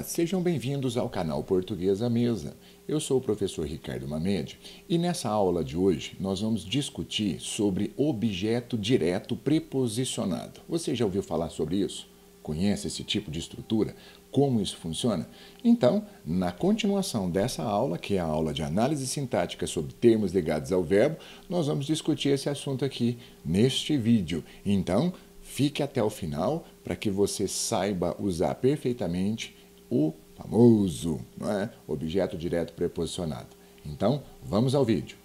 sejam bem-vindos ao canal Português à Mesa. Eu sou o professor Ricardo Mamede e nessa aula de hoje nós vamos discutir sobre objeto direto preposicionado. Você já ouviu falar sobre isso? Conhece esse tipo de estrutura? Como isso funciona? Então, na continuação dessa aula, que é a aula de análise sintática sobre termos ligados ao verbo, nós vamos discutir esse assunto aqui neste vídeo. Então, fique até o final para que você saiba usar perfeitamente o famoso, objeto direto preposicionado. Então, vamos ao vídeo.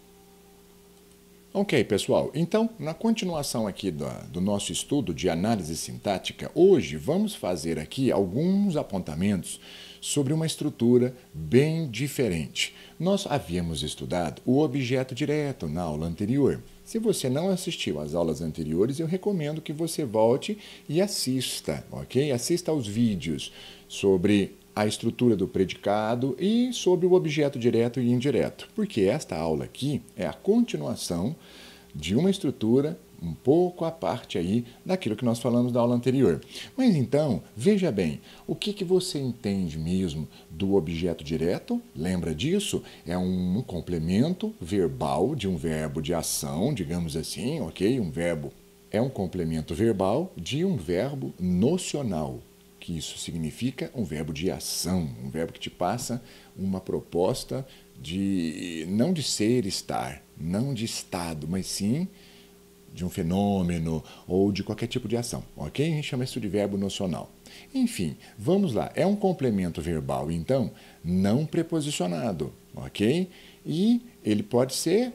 Ok, pessoal. Então, na continuação aqui do nosso estudo de análise sintática, hoje vamos fazer aqui alguns apontamentos sobre uma estrutura bem diferente. Nós havíamos estudado o objeto direto na aula anterior. Se você não assistiu às aulas anteriores, eu recomendo que você volte e assista, ok? Assista aos vídeos sobre a estrutura do predicado e sobre o objeto direto e indireto, porque esta aula aqui é a continuação de uma estrutura um pouco à parte aí daquilo que nós falamos da aula anterior. Mas então, veja bem, o que você entende mesmo do objeto direto? Lembra disso? É um complemento verbal de um verbo de ação, digamos assim, ok? Um verbo é um complemento verbal de um verbo nocional, que isso significa um verbo de ação, um verbo que te passa uma proposta de não de ser, estar, não de estado, mas sim de um fenômeno ou de qualquer tipo de ação, ok? A gente chama isso de verbo nocional. Enfim, vamos lá. É um complemento verbal, então, não preposicionado, ok? E ele pode ser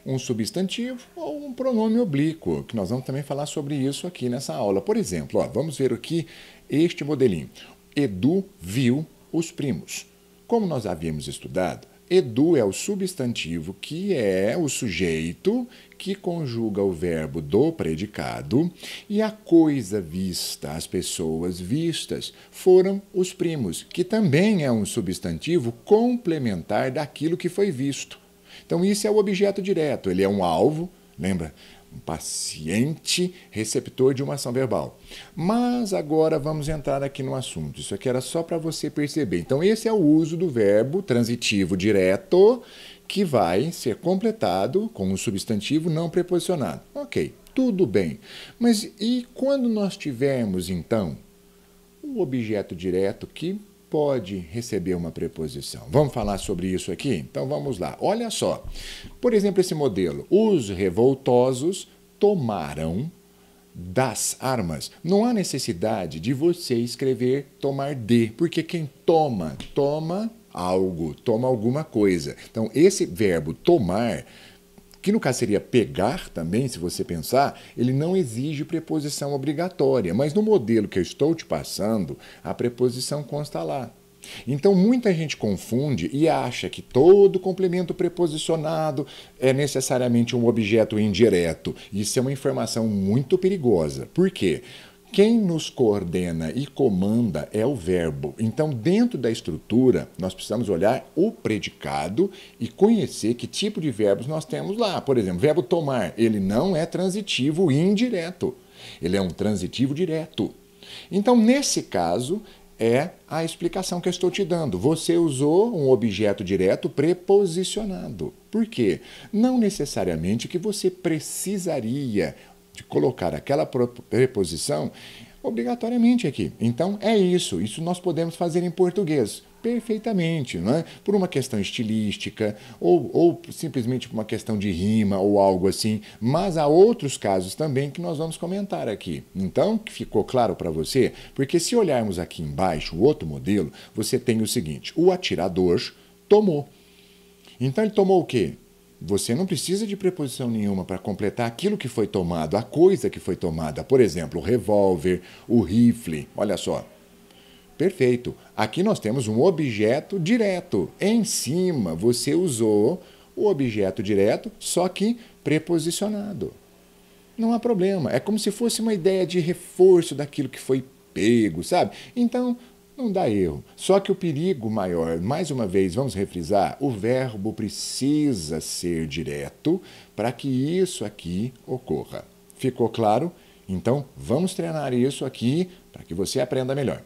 um substantivo ou um pronome oblíquo, que nós vamos também falar sobre isso aqui nessa aula. Por exemplo, vamos ver aqui este modelinho. Edu viu os primos. Como nós havíamos estudado, Edu é o substantivo que é o sujeito que conjuga o verbo do predicado e a coisa vista, as pessoas vistas, foram os primos, que também é um substantivo complementar daquilo que foi visto. Então, isso é o objeto direto, ele é um alvo, lembra? Um paciente receptor de uma ação verbal. Mas agora vamos entrar aqui no assunto. Isso aqui era só para você perceber. Então, esse é o uso do verbo transitivo direto que vai ser completado com um substantivo não preposicionado. Ok, tudo bem. Mas e quando nós tivermos, então, o objeto direto que pode receber uma preposição? Vamos falar sobre isso aqui? Então vamos lá. Olha só. Por exemplo, esse modelo. Os revoltosos tomaram das armas. Não há necessidade de você escrever tomar de, porque quem toma, toma algo, toma alguma coisa. Então esse verbo tomar, que no caso seria pegar também, se você pensar, ele não exige preposição obrigatória, mas no modelo que eu estou te passando, a preposição consta lá. Então, muita gente confunde e acha que todo complemento preposicionado é necessariamente um objeto indireto. Isso é uma informação muito perigosa. Por quê? Quem nos coordena e comanda é o verbo. Então, dentro da estrutura, nós precisamos olhar o predicado e conhecer que tipo de verbos nós temos lá. Por exemplo, o verbo tomar, ele não é transitivo indireto. Ele é um transitivo direto. Então, nesse caso, é a explicação que eu estou te dando. Você usou um objeto direto preposicionado. Por quê? Não necessariamente que você precisaria de colocar aquela preposição obrigatoriamente aqui. Então, é isso. Isso nós podemos fazer em português perfeitamente, não é? Por uma questão estilística ou simplesmente por uma questão de rima ou algo assim. Mas há outros casos também que nós vamos comentar aqui. Então, ficou claro para você? Porque se olharmos aqui embaixo, o outro modelo, você tem o seguinte: o atirador tomou. Então, ele tomou o quê? Você não precisa de preposição nenhuma para completar aquilo que foi tomado, a coisa que foi tomada. Por exemplo, o revólver, o rifle. Olha só. Perfeito. Aqui nós temos um objeto direto. Em cima, você usou o objeto direto, só que preposicionado. Não há problema. É como se fosse uma ideia de reforço daquilo que foi pego, sabe? Então, não dá erro. Só que o perigo maior, mais uma vez, vamos refrisar, o verbo precisa ser direto para que isso aqui ocorra. Ficou claro? Então, vamos treinar isso aqui para que você aprenda melhor.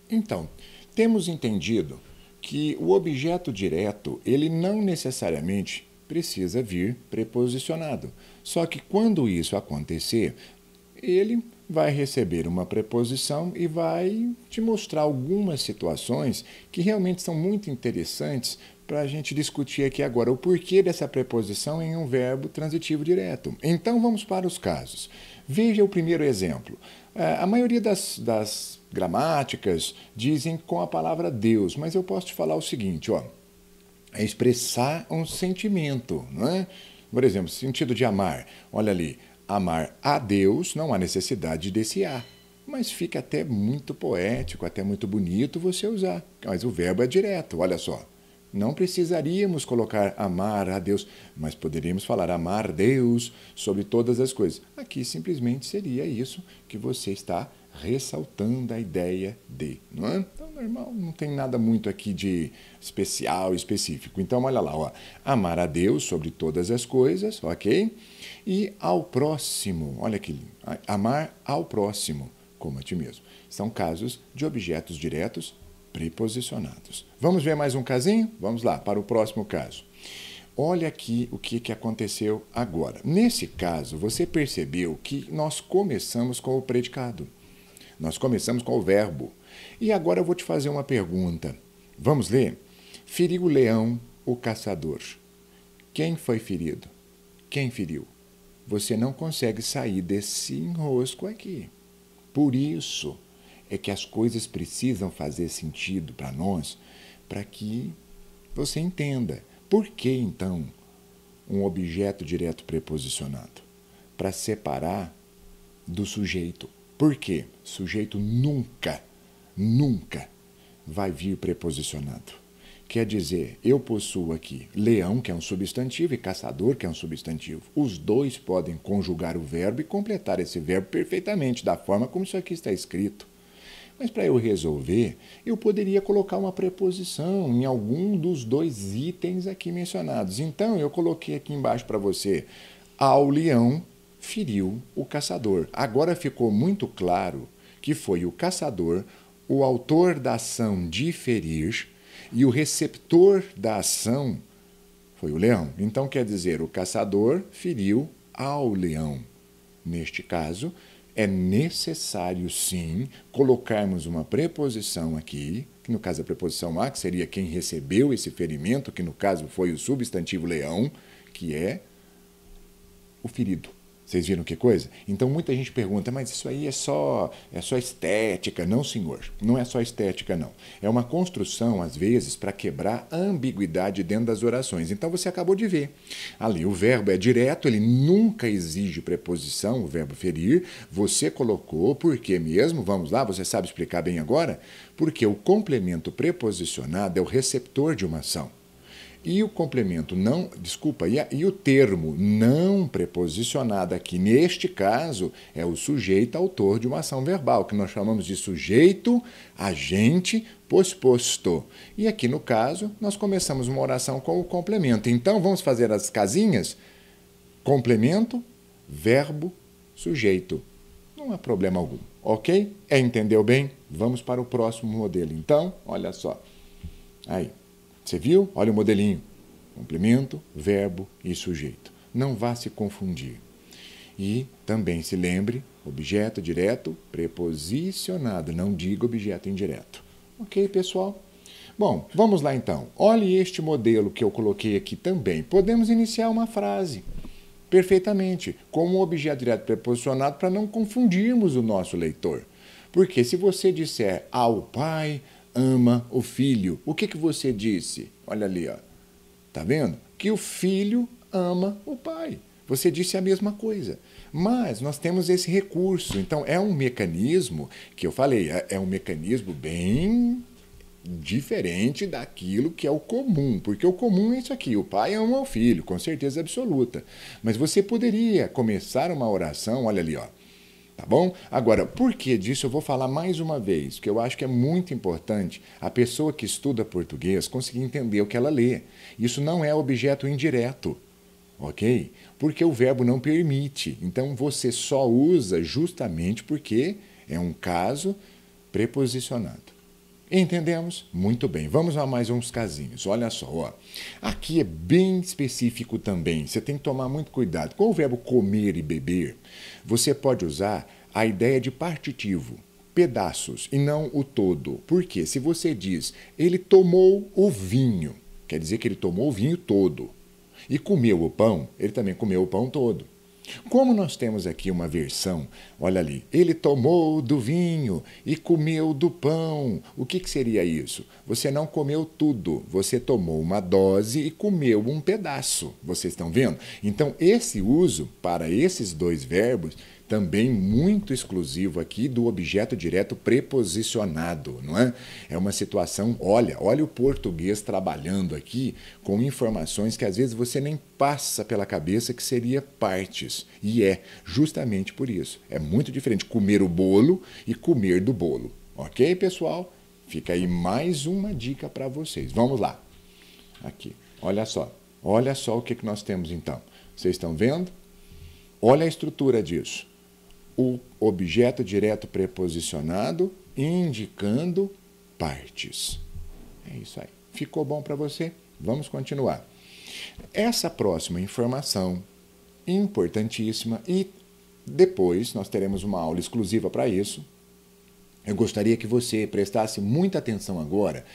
Então, temos entendido que o objeto direto, ele não necessariamente precisa vir preposicionado. Só que quando isso acontecer, ele vai receber uma preposição e vai te mostrar algumas situações que realmente são muito interessantes para a gente discutir aqui agora o porquê dessa preposição em um verbo transitivo direto. Então vamos para os casos. Veja o primeiro exemplo. A maioria das gramáticas dizem com a palavra Deus, mas eu posso te falar o seguinte, ó, é expressar um sentimento, não é? Por exemplo, sentido de amar. Olha ali, amar a Deus não há necessidade desse a, mas fica até muito poético, até muito bonito você usar. Mas o verbo é direto, olha só. Não precisaríamos colocar amar a Deus, mas poderíamos falar amar Deus sobre todas as coisas. Aqui simplesmente seria isso que você está ressaltando a ideia de, não é? Então, normal, não tem nada muito aqui de especial, específico. Então, olha lá, ó, amar a Deus sobre todas as coisas, ok? E ao próximo, olha aqui, amar ao próximo como a ti mesmo. São casos de objetos diretos preposicionados. Vamos ver mais um casinho? Vamos lá, para o próximo caso. Olha aqui o que aconteceu agora. Nesse caso, você percebeu que nós começamos com o predicado. Nós começamos com o verbo. E agora eu vou te fazer uma pergunta. Vamos ler? Feriu o leão o caçador. Quem foi ferido? Quem feriu? Você não consegue sair desse enrosco aqui. Por isso é que as coisas precisam fazer sentido para nós, para que você entenda. Por que, então, um objeto direto preposicionado? Para separar do sujeito. Por quê? Sujeito nunca vai vir preposicionado. Quer dizer, eu possuo aqui leão, que é um substantivo, e caçador, que é um substantivo. Os dois podem conjugar o verbo e completar esse verbo perfeitamente, da forma como isso aqui está escrito. Mas para eu resolver, eu poderia colocar uma preposição em algum dos dois itens aqui mencionados. Então, eu coloquei aqui embaixo para você, ao leão feriu o caçador. Agora ficou muito claro que foi o caçador, o autor da ação de ferir, e o receptor da ação foi o leão. Então, quer dizer, o caçador feriu ao leão. Neste caso, é necessário, sim, colocarmos uma preposição aqui, que no caso a preposição a, que seria quem recebeu esse ferimento, que no caso foi o substantivo leão, que é o ferido. Vocês viram que coisa? Então muita gente pergunta, mas isso aí é só estética. Não, senhor, não é só estética, não. É uma construção, às vezes, para quebrar a ambiguidade dentro das orações. Então você acabou de ver. Ali, o verbo é direto, ele nunca exige preposição, o verbo ferir. Você colocou, por quê mesmo? Vamos lá, você sabe explicar bem agora? Porque o complemento preposicionado é o receptor de uma ação. E o complemento não, desculpa, e o termo não preposicionado aqui, neste caso, é o sujeito autor de uma ação verbal, que nós chamamos de sujeito, agente, posposto. E aqui, no caso, nós começamos uma oração com o complemento. Então, vamos fazer as casinhas? Complemento, verbo, sujeito. Não há problema algum, ok? Entendeu bem? Vamos para o próximo modelo. Então, olha só. Aí. Você viu? Olha o modelinho. Complemento, verbo e sujeito. Não vá se confundir. E também se lembre, objeto direto, preposicionado. Não diga objeto indireto. Ok, pessoal? Bom, vamos lá então. Olhe este modelo que eu coloquei aqui também. Podemos iniciar uma frase perfeitamente com um objeto direto preposicionado para não confundirmos o nosso leitor. Porque se você disser ao pai ama o filho. O que você disse? Olha ali, ó. Tá vendo? Que o filho ama o pai. Você disse a mesma coisa. Mas nós temos esse recurso. Então, é um mecanismo que eu falei, é um mecanismo bem diferente daquilo que é o comum. Porque o comum é isso aqui, o pai ama o filho, com certeza absoluta. Mas você poderia começar uma oração, olha ali, ó. Tá bom? Agora, por que disso eu vou falar mais uma vez, que eu acho que é muito importante a pessoa que estuda português conseguir entender o que ela lê. Isso não é objeto indireto, ok? Porque o verbo não permite. Então, você só usa justamente porque é um caso preposicionado. Entendemos? Muito bem. Vamos a mais uns casinhos. Olha só, ó. Aqui é bem específico também. Você tem que tomar muito cuidado. Com o verbo comer e beber, você pode usar a ideia de partitivo, pedaços, e não o todo. Por quê? Se você diz, ele tomou o vinho, quer dizer que ele tomou o vinho todo. E comeu o pão, ele também comeu o pão todo. Como nós temos aqui uma versão, olha ali, ele tomou do vinho e comeu do pão. O que seria isso? Você não comeu tudo, você tomou uma dose e comeu um pedaço. Vocês estão vendo? Então, esse uso para esses dois verbos também muito exclusivo aqui do objeto direto preposicionado, não é? É uma situação, olha o português trabalhando aqui com informações que às vezes você nem passa pela cabeça que seria partes. E é justamente por isso. É muito diferente comer o bolo e comer do bolo. Ok, pessoal? Fica aí mais uma dica para vocês. Vamos lá. Aqui, olha só. Olha só o que nós temos então. Vocês estão vendo? Olha a estrutura disso. O objeto direto preposicionado indicando partes. É isso aí. Ficou bom para você? Vamos continuar. Essa próxima informação, importantíssima, e depois nós teremos uma aula exclusiva para isso. Eu gostaria que você prestasse muita atenção agora,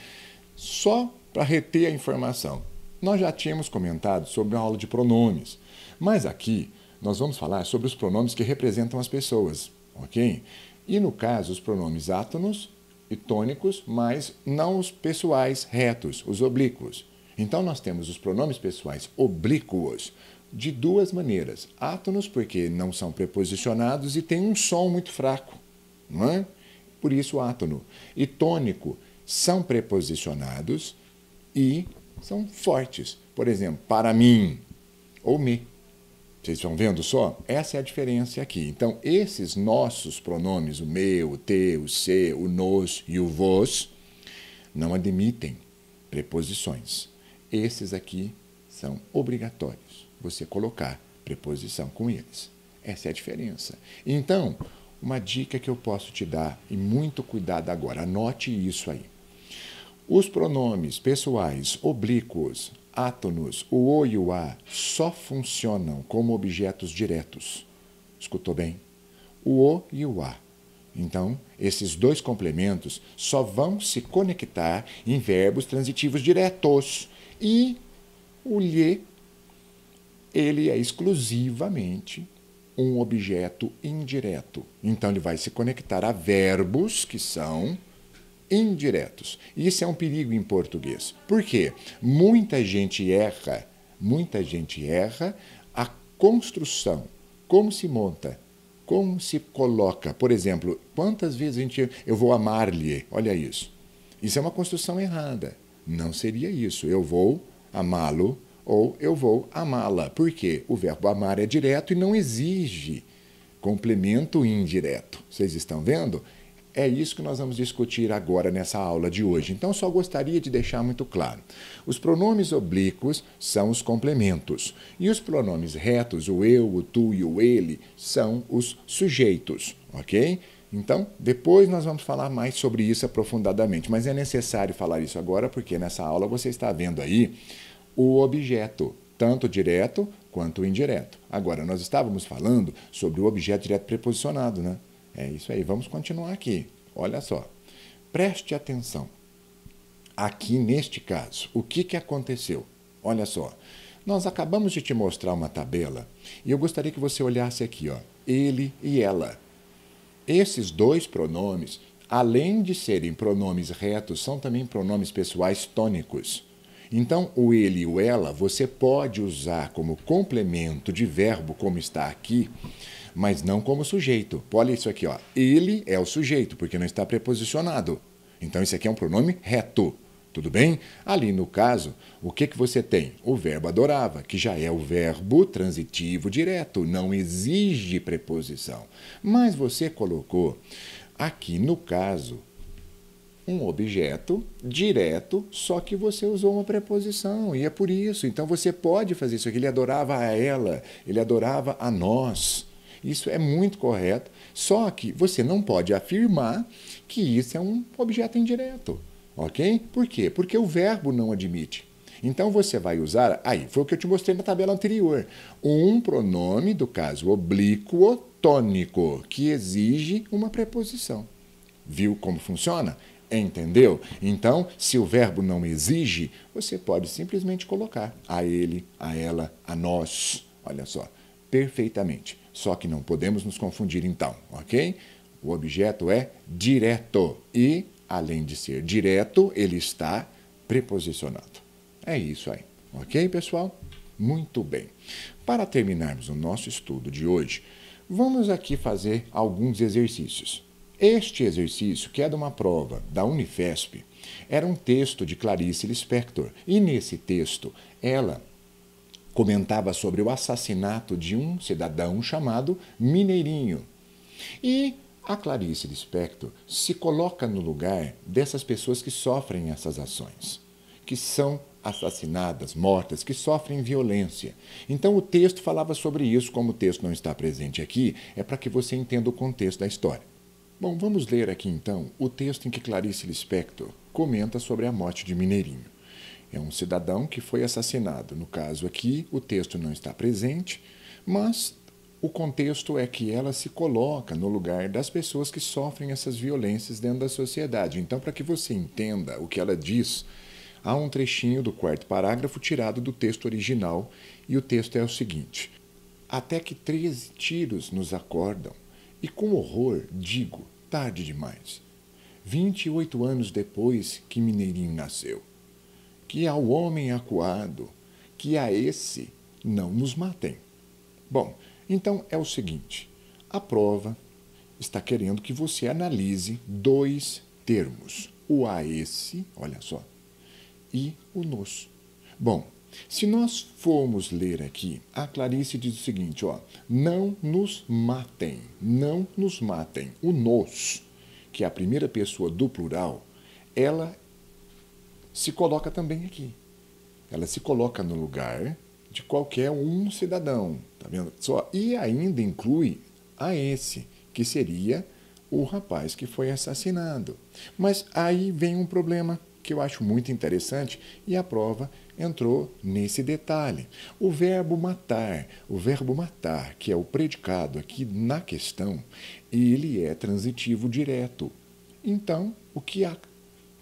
só para reter a informação. Nós já tínhamos comentado sobre a aula de pronomes, mas aqui nós vamos falar sobre os pronomes que representam as pessoas, ok? E no caso, os pronomes átonos e tônicos, mas não os pessoais retos, os oblíquos. Então, nós temos os pronomes pessoais oblíquos de duas maneiras. Átonos, porque não são preposicionados e tem um som muito fraco, não é? Por isso, átono. E tônico, são preposicionados e são fortes. Por exemplo, para mim ou me. Vocês estão vendo só? Essa é a diferença aqui. Então, esses nossos pronomes, o meu, o teu, o seu, o nos e o vos, não admitem preposições. Esses aqui são obrigatórios, você colocar preposição com eles. Essa é a diferença. Então, uma dica que eu posso te dar, e muito cuidado agora, anote isso aí. Os pronomes pessoais oblíquos, átonos, o o e o a, só funcionam como objetos diretos. Escutou bem? O o e o a. Então, esses dois complementos só vão se conectar em verbos transitivos diretos. E o lhe, ele é exclusivamente um objeto indireto. Então, ele vai se conectar a verbos que são indiretos. Isso é um perigo em português. Por quê? Muita gente erra a construção, como se monta, como se coloca. Por exemplo, quantas vezes eu vou amar-lhe, olha isso. Isso é uma construção errada. Não seria isso. Eu vou amá-lo ou eu vou amá-la. Por quê? O verbo amar é direto e não exige complemento indireto. Vocês estão vendo? É isso que nós vamos discutir agora nessa aula de hoje. Então, só gostaria de deixar muito claro. Os pronomes oblíquos são os complementos. E os pronomes retos, o eu, o tu e o ele, são os sujeitos, ok? Então, depois nós vamos falar mais sobre isso aprofundadamente. Mas é necessário falar isso agora, porque nessa aula você está vendo aí o objeto, tanto direto quanto indireto. Agora, nós estávamos falando sobre o objeto direto preposicionado, né? É isso aí, vamos continuar aqui. Olha só, preste atenção. Aqui neste caso, o que aconteceu? Olha só, nós acabamos de te mostrar uma tabela e eu gostaria que você olhasse aqui, ó, ele e ela. Esses dois pronomes, além de serem pronomes retos, são também pronomes pessoais tônicos. Então, o ele e o ela você pode usar como complemento de verbo, como está aqui, mas não como sujeito. Olha isso aqui, ó. Ele é o sujeito, porque não está preposicionado. Então, isso aqui é um pronome reto. Tudo bem? Ali, no caso, o que você tem? O verbo adorava, que já é o verbo transitivo direto, não exige preposição. Mas você colocou aqui, no caso, um objeto direto, só que você usou uma preposição, e é por isso. Então, você pode fazer isso aqui. Ele adorava a ela, ele adorava a nós. Isso é muito correto, só que você não pode afirmar que isso é um objeto indireto, ok? Por quê? Porque o verbo não admite. Então você vai usar, aí, foi o que eu te mostrei na tabela anterior, um pronome, do caso oblíquo tônico, que exige uma preposição. Viu como funciona? Entendeu? Então, se o verbo não exige, você pode simplesmente colocar a ele, a ela, a nós. Olha só, perfeitamente. Só que não podemos nos confundir então, ok? O objeto é direto e, além de ser direto, ele está preposicionado. É isso aí, ok, pessoal? Muito bem. Para terminarmos o nosso estudo de hoje, vamos aqui fazer alguns exercícios. Este exercício, que é de uma prova da Unifesp, era um texto de Clarice Lispector. E nesse texto, ela comentava sobre o assassinato de um cidadão chamado Mineirinho. E a Clarice Lispector se coloca no lugar dessas pessoas que sofrem essas ações, que são assassinadas, mortas, que sofrem violência. Então o texto falava sobre isso, como o texto não está presente aqui, é para que você entenda o contexto da história. Bom, vamos ler aqui então o texto em que Clarice Lispector comenta sobre a morte de Mineirinho. É um cidadão que foi assassinado. No caso aqui, o texto não está presente, mas o contexto é que ela se coloca no lugar das pessoas que sofrem essas violências dentro da sociedade. Então, para que você entenda o que ela diz, há um trechinho do quarto parágrafo tirado do texto original, e o texto é o seguinte: até que 13 tiros nos acordam, e com horror digo, tarde demais. 28 anos depois que Mineirinho nasceu. Que ao homem acuado, que a esse não nos matem. Bom, então é o seguinte, a prova está querendo que você analise dois termos, o a esse, olha só, e o nos. Bom, se nós formos ler aqui, a Clarice diz o seguinte, ó, não nos matem, não nos matem. O nos, que é a primeira pessoa do plural, ela se coloca também aqui. Ela se coloca no lugar de qualquer um cidadão, tá vendo? Só, e ainda inclui a esse, que seria o rapaz que foi assassinado. Mas aí vem um problema que eu acho muito interessante, e a prova entrou nesse detalhe. O verbo matar, que é o predicado aqui na questão, ele é transitivo direto. Então, o que a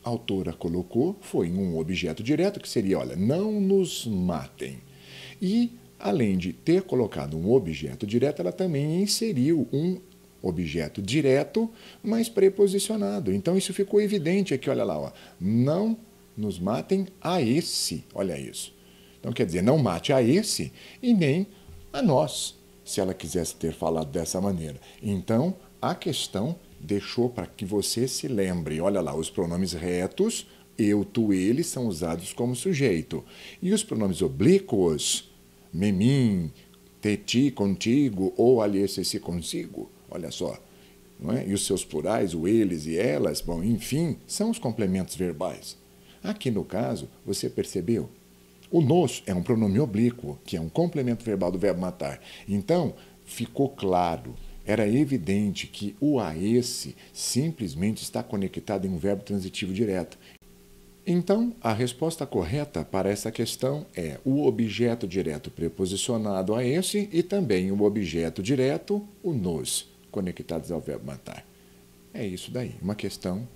autora colocou foi um objeto direto, que seria, olha, não nos matem. E, além de ter colocado um objeto direto, ela também inseriu um objeto direto, mas preposicionado. Então, isso ficou evidente aqui, olha lá, ó, não nos matem a esse, olha isso. Então, quer dizer, não mate a esse e nem a nós, se ela quisesse ter falado dessa maneira. Então, a questão deixou para que você se lembre, olha lá, os pronomes retos, eu, tu, ele, são usados como sujeito. E os pronomes oblíquos, me, mim, te, ti, contigo, ou aliás, se, consigo, olha só, não é? E os seus plurais, o eles e elas, bom, enfim, são os complementos verbais. Aqui no caso, você percebeu? O nos é um pronome oblíquo, que é um complemento verbal do verbo matar. Então, ficou claro, era evidente que o a esse simplesmente está conectado em um verbo transitivo direto. Então, a resposta correta para essa questão é o objeto direto preposicionado a esse e também o objeto direto, o nos, conectados ao verbo matar. É isso daí, uma questão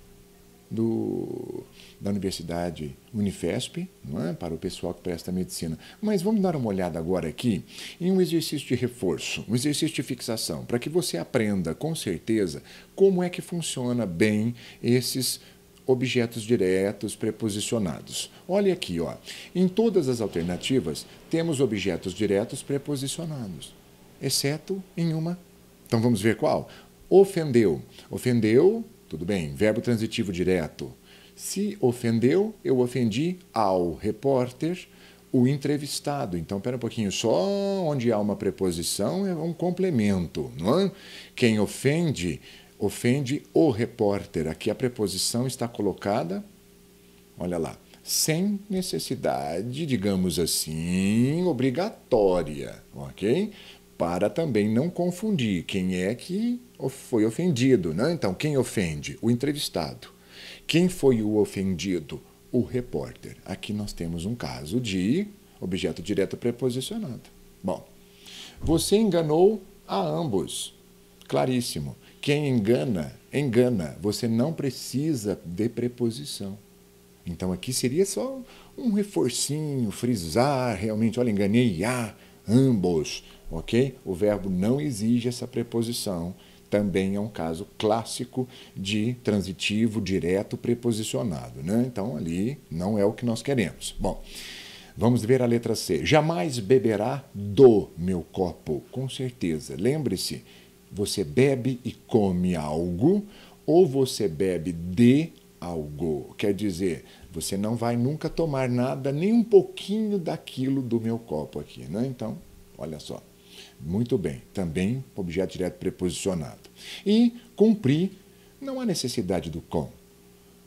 da Universidade Unifesp, não é? Para o pessoal que presta medicina. Mas vamos dar uma olhada agora aqui em um exercício de reforço, um exercício de fixação, para que você aprenda com certeza como é que funciona bem esses objetos diretos preposicionados. Olha aqui, ó. Em todas as alternativas, temos objetos diretos preposicionados, exceto em uma. Então vamos ver qual? Ofendeu. Ofendeu, tudo bem, verbo transitivo direto. Se ofendeu, eu ofendi ao repórter, o entrevistado. Então, espera um pouquinho, só onde há uma preposição é um complemento, não é? Quem ofende, ofende o repórter. Aqui a preposição está colocada, olha lá, sem necessidade, digamos assim, obrigatória, ok? para também não confundir quem é que foi ofendido, né? Então, quem ofende? O entrevistado. Quem foi o ofendido? O repórter. Aqui nós temos um caso de objeto direto preposicionado. Bom, você enganou a ambos. Claríssimo. Quem engana, engana. Você não precisa de preposição. Então, aqui seria só um reforcinho, frisar, realmente, olha, enganei a ambos, ok? O verbo não exige essa preposição. Também é um caso clássico de transitivo direto preposicionado, né? Então, ali não é o que nós queremos. Bom, vamos ver a letra C. Jamais beberá do meu copo, com certeza. Lembre-se, você bebe e come algo ou você bebe de algo. Quer dizer, você não vai nunca tomar nada, nem um pouquinho daquilo do meu copo aqui, né? Então, olha só. Muito bem. Também objeto direto preposicionado. E cumprir, não há necessidade do com.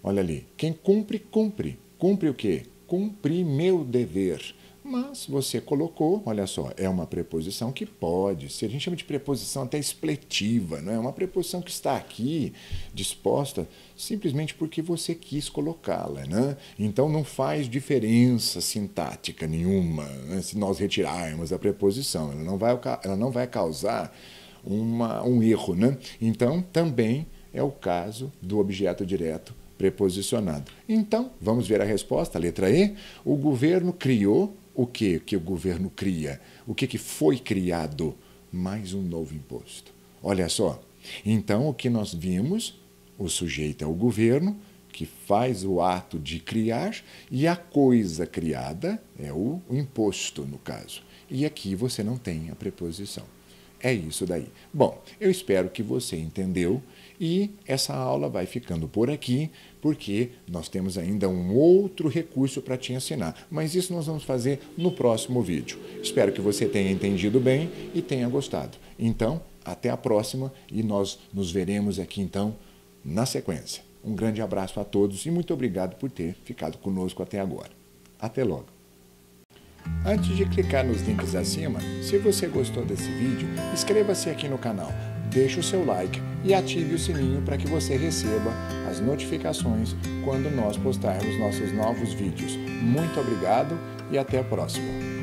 Olha ali. Quem cumpre, cumpre. Cumpre o quê? Cumpri meu dever. Mas você colocou, olha só, é uma preposição que pode ser, a gente chama de preposição até expletiva, não é? Uma preposição que está aqui disposta simplesmente porque você quis colocá-la, né? Então não faz diferença sintática nenhuma, né? Se nós retirarmos a preposição, ela não vai causar um erro, né? Então também é o caso do objeto direto preposicionado. Então, vamos ver a resposta, a letra E. O governo criou o que o governo cria? O que foi criado? Mais um novo imposto. Olha só. Então, o que nós vimos, o sujeito é o governo, que faz o ato de criar, e a coisa criada é o imposto, no caso. E aqui você não tem a preposição. É isso daí. Bom, eu espero que você entendeu e essa aula vai ficando por aqui, porque nós temos ainda um outro recurso para te ensinar. Mas isso nós vamos fazer no próximo vídeo. Espero que você tenha entendido bem e tenha gostado. Então, até a próxima e nós nos veremos aqui então na sequência. Um grande abraço a todos e muito obrigado por ter ficado conosco até agora. Até logo. Antes de clicar nos links acima, se você gostou desse vídeo, inscreva-se aqui no canal, deixe o seu like e ative o sininho para que você receba as notificações quando nós postarmos nossos novos vídeos. Muito obrigado e até a próxima!